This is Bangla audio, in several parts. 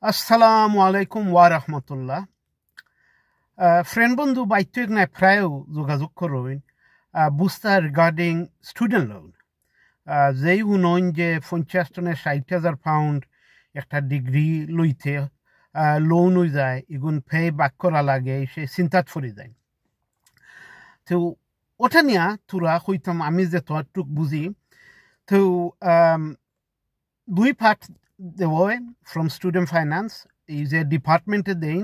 আসসালামু আলাইকুম ওয়া রাহমাতুল্লাহ। ফ্রেন্ড বন্ধু বাইত্যক নাই প্রায়ও যোগাযোগ করইন বুঝতা রিগার্ডিং স্টুডেন্ট লোন। যেই শুনইন যে 50,000 60,000 পাউন্ড একটা ডিগ্রি লইতে লোন হয়ে যায়, এগুন ফে বাক করা লাগে, সে চিন্তাত ফরি যায়। তো ওটা নিয়া তোরা হইতাম আমি যে তোরটুক বুঝি। তো দুই পার্ট দেওয়া ফ্রম স্টুডেন্ট ফাইন্যান্স, এই যে ডিপার্টমেন্টে দেন,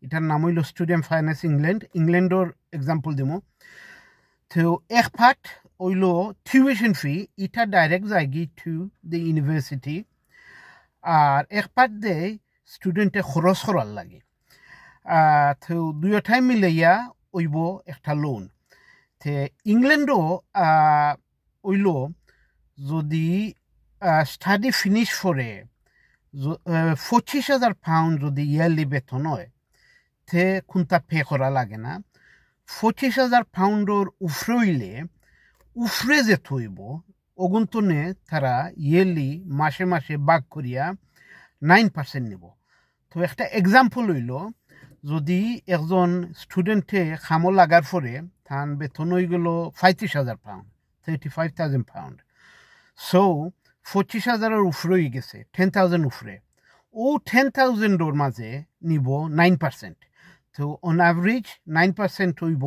এটার নাম হইল স্টুডেন্ট ফাইন্যান্স ইংল্যান্ডর এক্সাম্পল দিব। তো এক পার্ট হইল টিউশন ফি, এটা ডাইরেক্ট যায়গি টু দ্য ইউনিভার্সিটি, আর এক পার্ট দেয় স্টুডেন্টে খরচ করার লাগে। তো দুইটাই মিলাইয়া হইব একটা লোন। তে ইংল্যান্ডও হইল যদি স্টাডি ফিনিশ করে 25,000 পাউন্ড যদি ইয়ারলি বেতন হয়, তে কোনটা পে করা লাগে না। 25,000 পাউন্ডর উফরে হইলে উফরে যে থইব অগুন্তনে তারা ইয়ারলি মাসে মাসে বাগ করিয়া 9% নিব। তো একটা এক্সাম্পল হইল, যদি একজন স্টুডেন্টে খামো লাগার পরে তার বেতন হয়ে গেল 35,000 পাউন্ড, 35,000 পাউন্ড। সো 25,000 উফরে হয়ে গেছে, 10,000 উফরে। ও 10,000 মাঝে নিব 9%। তো অন অ্যাভারেজ 9% হইব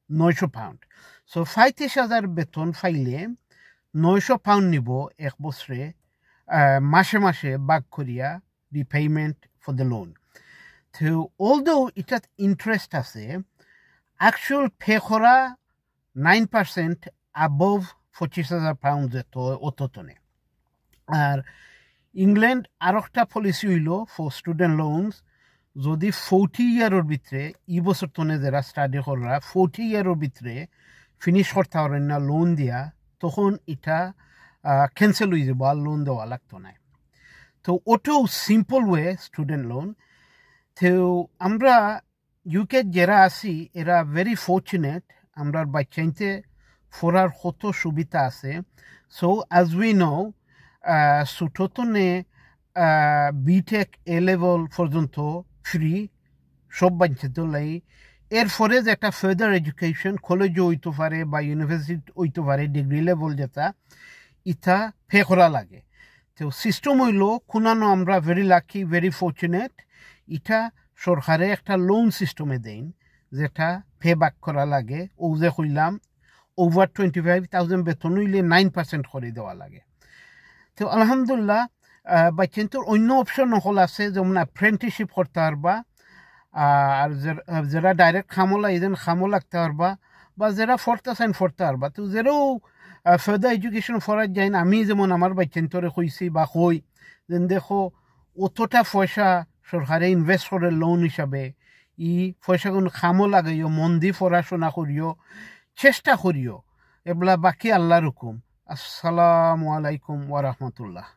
900 পাউন্ড। সো 35,000 বেতন ফাইলে 900 পাউন্ড নিব এক বছরে, মাসে মাসে বাগ করিয়া রিপেমেন্ট ফর দ্য লোন। তো অলদো এটাত ইন্টারেস্ট আছে, অ্যাকচুয়াল পে করা 9% অ্যাবভ 25,000 পাউন্ড যেত অতনে। আর ইংল্যান্ড আর একটা পলিসি হইল ফর স্টুডেন্ট লোনস, যদি 40 ইয়ারের ভিতরে ই বছর তনে যারা স্টাডি করা 40 ইয়ারের ভিতরে ফিনিশ করতে পারেন না লোন দিয়া, তখন এটা ক্যান্সেল হয়ে যাব, আর লোন দেওয়া লাগতো না। তো ওটাও সিম্পল ওয়ে স্টুডেন্ট লোন। তো আমরা ইউকে যারা আছি এরা ভেরি ফর্চুনেট, আমরা বাচ্চাইতে ফোরার কত সুবিধা আছে। সো অ্যাজ উই নো, সুতনে বিটেক এ লেভেল পর্যন্ত ফ্রি সব বাচ্চাদের লাই। এরপরে যে একটা ফার্দার এডুকেশন কলেজও হইতে পারে বা ইউনিভার্সিটি হইতে পারে, ডিগ্রি লেভেল যেটা ইটা পে করা লাগে। তো সিস্টেম হইল খুনানো আমরা ভেরি লাকি, ভেরি ফর্চুনেট, এটা সরকারে একটা লোন সিস্টেমে দেন যেটা পে ব্যাক করা লাগে। ও যে কইলাম ওভার 25,000 বেতন হইলে 9% করে দেওয়া লাগে। তো আলহামদুলিল্লাহ, বাচ্চাদের অন্য অপশন হল আছে, যেমন অ্যাপ্রেন্টিসশিপ করতে পারবা, আর যারা ডাইরেক্ট খামলা এদের খামো লাগতে পারবা, বা যারা ফরতে চান ফরতে পারবা। তো যারাও ফার্দার এডুকেশন ফরার যায় না, আমি যেমন আমার বাচ্চান্তরে কইছি বা কই যেন দেখো অতটা পয়সা সরকারে ইনভেস্ট করে লোন হিসাবে, ই পয়সাগুলো খামো লাগাইও, মন দিয়ে পড়াশোনা করিও, চেষ্টা করিও, এগুলা বাকি আল্লাহর হুকুম। আসসালামু আলাইকুম ওয়া রাহমাতুল্লাহ।